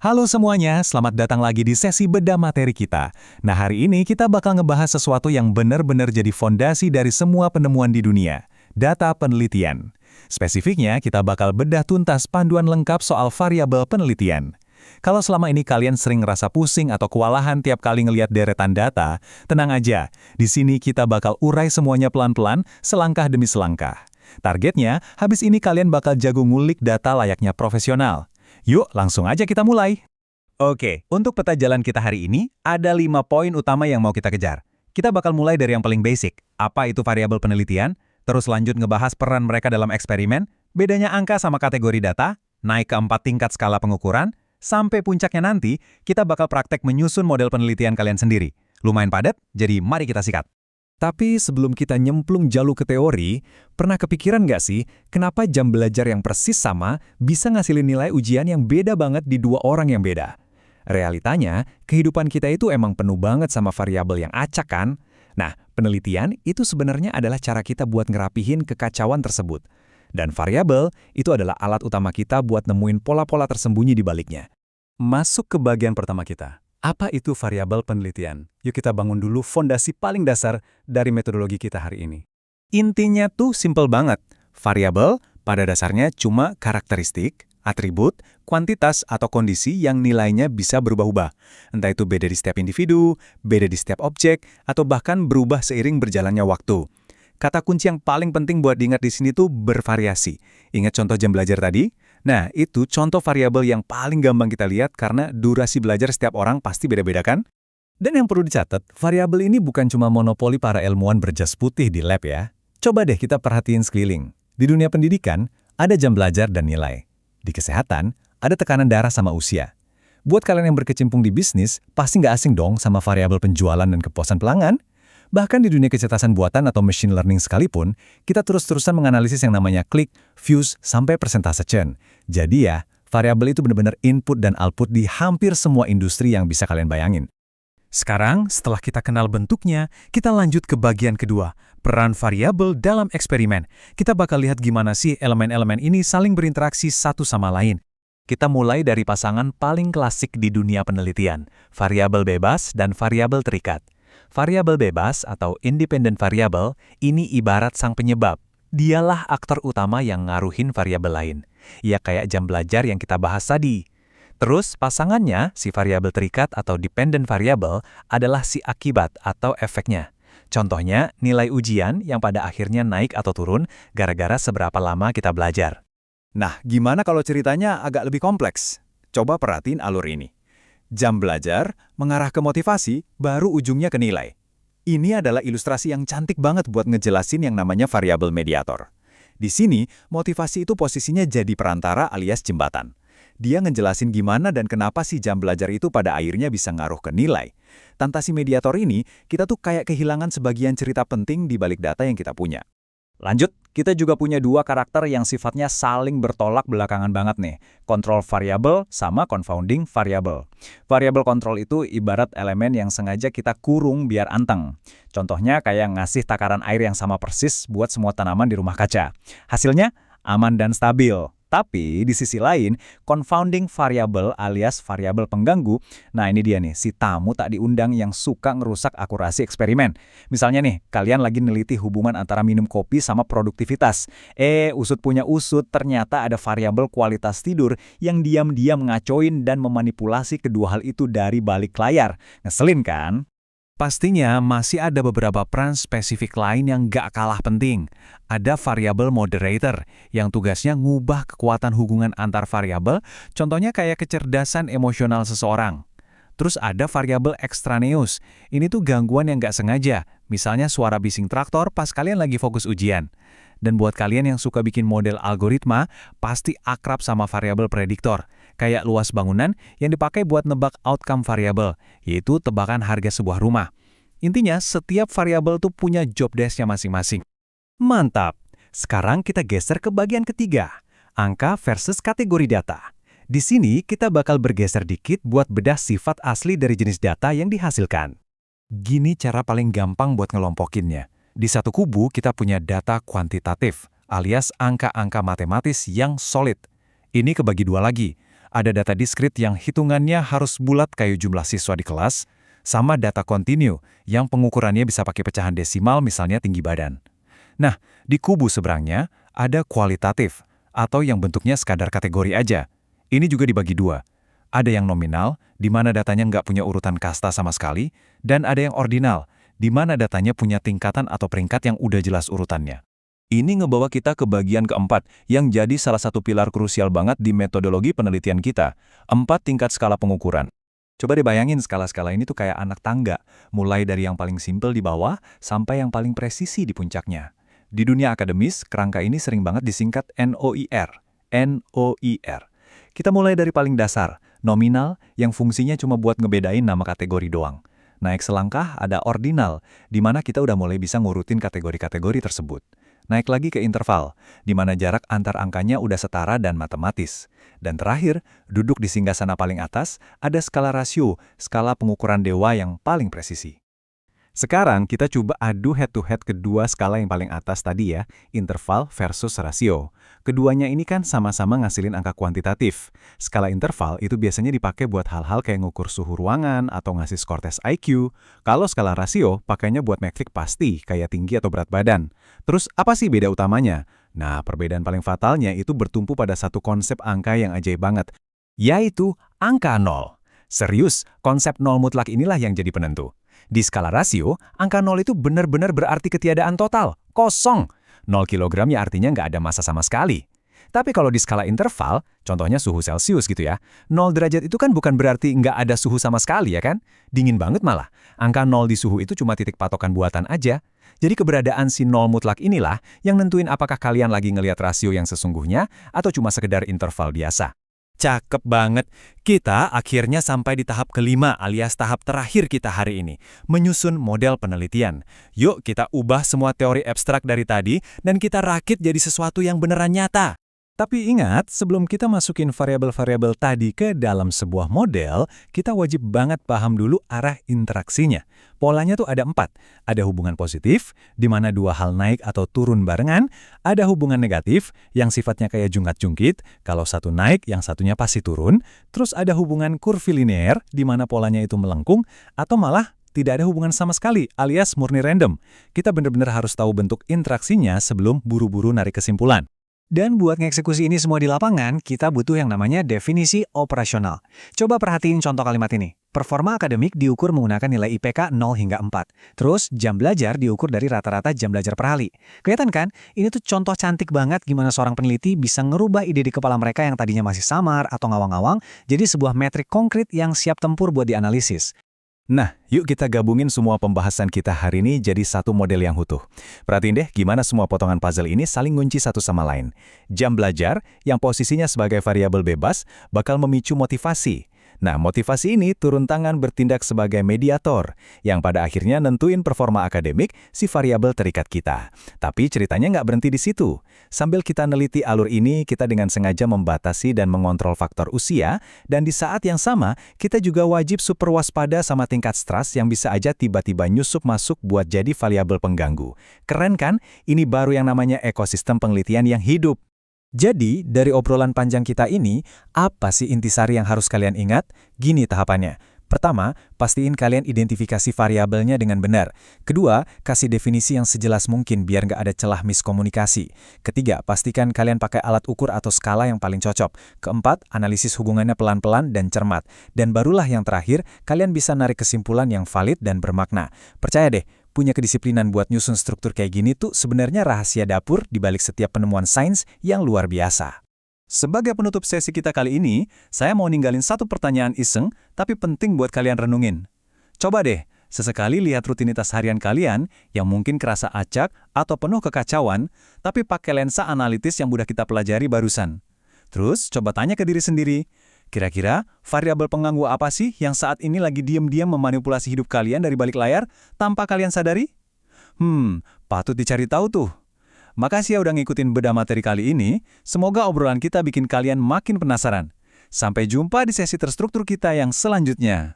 Halo semuanya, selamat datang lagi di sesi bedah materi kita. Nah, hari ini kita bakal ngebahas sesuatu yang benar-benar jadi fondasi dari semua penemuan di dunia, data penelitian. Spesifiknya, kita bakal bedah tuntas panduan lengkap soal variabel penelitian. Kalau selama ini kalian sering ngerasa pusing atau kewalahan tiap kali ngelihat deretan data, tenang aja, di sini kita bakal urai semuanya pelan-pelan, selangkah demi selangkah. Targetnya, habis ini kalian bakal jago ngulik data layaknya profesional. Yuk, langsung aja kita mulai. Oke, untuk peta jalan kita hari ini, ada 5 poin utama yang mau kita kejar. Kita bakal mulai dari yang paling basic, apa itu variabel penelitian, terus lanjut ngebahas peran mereka dalam eksperimen, bedanya angka sama kategori data, naik ke 4 tingkat skala pengukuran, sampai puncaknya nanti, kita bakal praktek menyusun model penelitian kalian sendiri. Lumayan padat, jadi mari kita sikat. Tapi sebelum kita nyemplung jauh ke teori, pernah kepikiran nggak sih kenapa jam belajar yang persis sama bisa ngasilin nilai ujian yang beda banget di dua orang yang beda? Realitanya, kehidupan kita itu emang penuh banget sama variabel yang acak kan? Nah, penelitian itu sebenarnya adalah cara kita buat ngerapihin kekacauan tersebut. Dan variabel itu adalah alat utama kita buat nemuin pola-pola tersembunyi di baliknya. Masuk ke bagian pertama kita. Apa itu variabel penelitian? Yuk kita bangun dulu fondasi paling dasar dari metodologi kita hari ini. Intinya tuh simple banget. Variabel pada dasarnya cuma karakteristik, atribut, kuantitas atau kondisi yang nilainya bisa berubah-ubah. Entah itu beda di setiap individu, beda di setiap objek, atau bahkan berubah seiring berjalannya waktu. Kata kunci yang paling penting buat diingat di sini tuh bervariasi. Ingat contoh jam belajar tadi? Nah, itu contoh variabel yang paling gampang kita lihat karena durasi belajar setiap orang pasti beda-beda kan? Dan yang perlu dicatat, variabel ini bukan cuma monopoli para ilmuwan berjas putih di lab ya. Coba deh kita perhatiin sekeliling. Di dunia pendidikan, ada jam belajar dan nilai. Di kesehatan, ada tekanan darah sama usia. Buat kalian yang berkecimpung di bisnis, pasti nggak asing dong sama variabel penjualan dan kepuasan pelanggan. Bahkan di dunia kecerdasan buatan atau machine learning sekalipun, kita terus-terusan menganalisis yang namanya klik, views, sampai persentase churn. Jadi ya, variabel itu benar-benar input dan output di hampir semua industri yang bisa kalian bayangin. Sekarang, setelah kita kenal bentuknya, kita lanjut ke bagian kedua, peran variabel dalam eksperimen. Kita bakal lihat gimana sih elemen-elemen ini saling berinteraksi satu sama lain. Kita mulai dari pasangan paling klasik di dunia penelitian, variabel bebas dan variabel terikat. Variabel bebas atau independent variable ini ibarat sang penyebab. Dialah aktor utama yang ngaruhin variabel lain. Ya kayak jam belajar yang kita bahas tadi. Terus pasangannya, si variabel terikat atau dependent variable adalah si akibat atau efeknya. Contohnya, nilai ujian yang pada akhirnya naik atau turun gara-gara seberapa lama kita belajar. Nah, gimana kalau ceritanya agak lebih kompleks? Coba perhatiin alur ini. Jam belajar mengarah ke motivasi, baru ujungnya ke nilai. Ini adalah ilustrasi yang cantik banget buat ngejelasin yang namanya variabel mediator. Di sini, motivasi itu posisinya jadi perantara alias jembatan. Dia ngejelasin gimana dan kenapa sih jam belajar itu pada akhirnya bisa ngaruh ke nilai. Tanpa si mediator ini, kita tuh kayak kehilangan sebagian cerita penting di balik data yang kita punya. Lanjut, kita juga punya dua karakter yang sifatnya saling bertolak belakangan banget nih. Control variable sama confounding variable. Variable control itu ibarat elemen yang sengaja kita kurung biar anteng. Contohnya kayak ngasih takaran air yang sama persis buat semua tanaman di rumah kaca. Hasilnya aman dan stabil. Tapi di sisi lain, confounding variable alias variabel pengganggu, nah ini dia nih, si tamu tak diundang yang suka ngerusak akurasi eksperimen. Misalnya nih, kalian lagi neliti hubungan antara minum kopi sama produktivitas. Usut punya usut, ternyata ada variabel kualitas tidur yang diam-diam ngacoin dan memanipulasi kedua hal itu dari balik layar. Ngeselin kan? Pastinya masih ada beberapa peran spesifik lain yang gak kalah penting. Ada variabel moderator yang tugasnya ngubah kekuatan hubungan antar variabel, contohnya kayak kecerdasan emosional seseorang. Terus ada variabel extraneous. Ini tuh gangguan yang gak sengaja, misalnya suara bising traktor pas kalian lagi fokus ujian. Dan buat kalian yang suka bikin model algoritma, pasti akrab sama variabel prediktor. Kayak luas bangunan yang dipakai buat nebak outcome variabel, yaitu tebakan harga sebuah rumah. Intinya, setiap variabel tuh punya job desk-nya masing-masing. Mantap! Sekarang kita geser ke bagian ketiga, angka versus kategori data. Di sini kita bakal bergeser dikit buat bedah sifat asli dari jenis data yang dihasilkan. Gini cara paling gampang buat ngelompokinnya. Di satu kubu kita punya data kuantitatif, alias angka-angka matematis yang solid. Ini kebagi dua lagi. ada data diskrit yang hitungannya harus bulat kayak jumlah siswa di kelas, sama data kontinu yang pengukurannya bisa pakai pecahan desimal misalnya tinggi badan. Nah, di kubu seberangnya ada kualitatif, atau yang bentuknya sekadar kategori aja. Ini juga dibagi dua. Ada yang nominal, di mana datanya nggak punya urutan kasta sama sekali, dan ada yang ordinal, di mana datanya punya tingkatan atau peringkat yang udah jelas urutannya. Ini ngebawa kita ke bagian keempat, yang jadi salah satu pilar krusial banget di metodologi penelitian kita, 4 tingkat skala pengukuran. Coba dibayangin skala-skala ini tuh kayak anak tangga, mulai dari yang paling simpel di bawah, sampai yang paling presisi di puncaknya. Di dunia akademis, kerangka ini sering banget disingkat NOIR. NOIR. Kita mulai dari paling dasar, nominal, yang fungsinya cuma buat ngebedain nama kategori doang. Naik selangkah ada ordinal, di mana kita udah mulai bisa ngurutin kategori-kategori tersebut. Naik lagi ke interval, di mana jarak antar angkanya udah setara dan matematis. Dan terakhir, duduk di singgasana paling atas, ada skala rasio, skala pengukuran dewa yang paling presisi. Sekarang kita coba adu head-to-head kedua skala yang paling atas tadi ya, interval versus rasio. Keduanya ini kan sama-sama ngasilin angka kuantitatif. Skala interval itu biasanya dipakai buat hal-hal kayak ngukur suhu ruangan atau ngasih skor tes IQ. Kalau skala rasio, pakainya buat metrik pasti, kayak tinggi atau berat badan. Terus apa sih beda utamanya? Nah, perbedaan paling fatalnya itu bertumpu pada satu konsep angka yang ajaib banget, yaitu angka nol. Serius, konsep nol mutlak inilah yang jadi penentu. Di skala rasio, angka 0 itu benar-benar berarti ketiadaan total, kosong. 0 kilogram ya artinya nggak ada massa sama sekali. Tapi kalau di skala interval, contohnya suhu Celcius gitu ya, 0 derajat itu kan bukan berarti nggak ada suhu sama sekali ya kan? Dingin banget malah. Angka 0 di suhu itu cuma titik patokan buatan aja. Jadi keberadaan si 0 mutlak inilah yang nentuin apakah kalian lagi ngelihat rasio yang sesungguhnya atau cuma sekedar interval biasa. Cakep banget. Kita akhirnya sampai di tahap kelima alias tahap terakhir kita hari ini, menyusun model penelitian. Yuk kita ubah semua teori abstrak dari tadi dan kita rakit jadi sesuatu yang beneran nyata. Tapi ingat, sebelum kita masukin variabel-variabel tadi ke dalam sebuah model, kita wajib banget paham dulu arah interaksinya. Polanya tuh ada 4. Ada hubungan positif, di mana dua hal naik atau turun barengan. Ada hubungan negatif, yang sifatnya kayak jungkat-jungkit, kalau satu naik, yang satunya pasti turun. Terus ada hubungan kurvilinear, di mana polanya itu melengkung, atau malah tidak ada hubungan sama sekali, alias murni random. Kita benar-benar harus tahu bentuk interaksinya sebelum buru-buru narik kesimpulan. Dan buat ngeksekusi ini semua di lapangan, kita butuh yang namanya definisi operasional. Coba perhatiin contoh kalimat ini. Performa akademik diukur menggunakan nilai IPK 0 hingga 4. Terus, jam belajar diukur dari rata-rata jam belajar per hari. Kelihatan kan? Ini tuh contoh cantik banget gimana seorang peneliti bisa ngerubah ide di kepala mereka yang tadinya masih samar atau ngawang-ngawang, jadi sebuah metrik konkret yang siap tempur buat dianalisis. Nah, yuk kita gabungin semua pembahasan kita hari ini jadi satu model yang utuh. Perhatiin deh gimana semua potongan puzzle ini saling ngunci satu sama lain. Jam belajar, yang posisinya sebagai variabel bebas, bakal memicu motivasi. Nah, motivasi ini turun tangan bertindak sebagai mediator, yang pada akhirnya nentuin performa akademik si variabel terikat kita. Tapi ceritanya nggak berhenti di situ. Sambil kita neliti alur ini, kita dengan sengaja membatasi dan mengontrol faktor usia, dan di saat yang sama, kita juga wajib super waspada sama tingkat stres yang bisa aja tiba-tiba nyusup masuk buat jadi variabel pengganggu. Keren kan? Ini baru yang namanya ekosistem penelitian yang hidup. Jadi, dari obrolan panjang kita ini, apa sih intisari yang harus kalian ingat? Gini tahapannya. Pertama, pastiin kalian identifikasi variabelnya dengan benar. Kedua, kasih definisi yang sejelas mungkin biar nggak ada celah miskomunikasi. Ketiga, pastikan kalian pakai alat ukur atau skala yang paling cocok. Keempat, analisis hubungannya pelan-pelan dan cermat. Dan barulah yang terakhir, kalian bisa narik kesimpulan yang valid dan bermakna. Percaya deh, punya kedisiplinan buat nyusun struktur kayak gini tuh sebenarnya rahasia dapur di balik setiap penemuan sains yang luar biasa. Sebagai penutup sesi kita kali ini, saya mau ninggalin satu pertanyaan iseng, tapi penting buat kalian renungin. Coba deh, sesekali lihat rutinitas harian kalian yang mungkin kerasa acak atau penuh kekacauan, tapi pakai lensa analitis yang udah kita pelajari barusan. Terus, coba tanya ke diri sendiri, kira-kira variabel pengganggu apa sih yang saat ini lagi diam-diam memanipulasi hidup kalian dari balik layar tanpa kalian sadari? Patut dicari tahu tuh. Makasih ya udah ngikutin bedah materi kali ini. Semoga obrolan kita bikin kalian makin penasaran. Sampai jumpa di sesi terstruktur kita yang selanjutnya.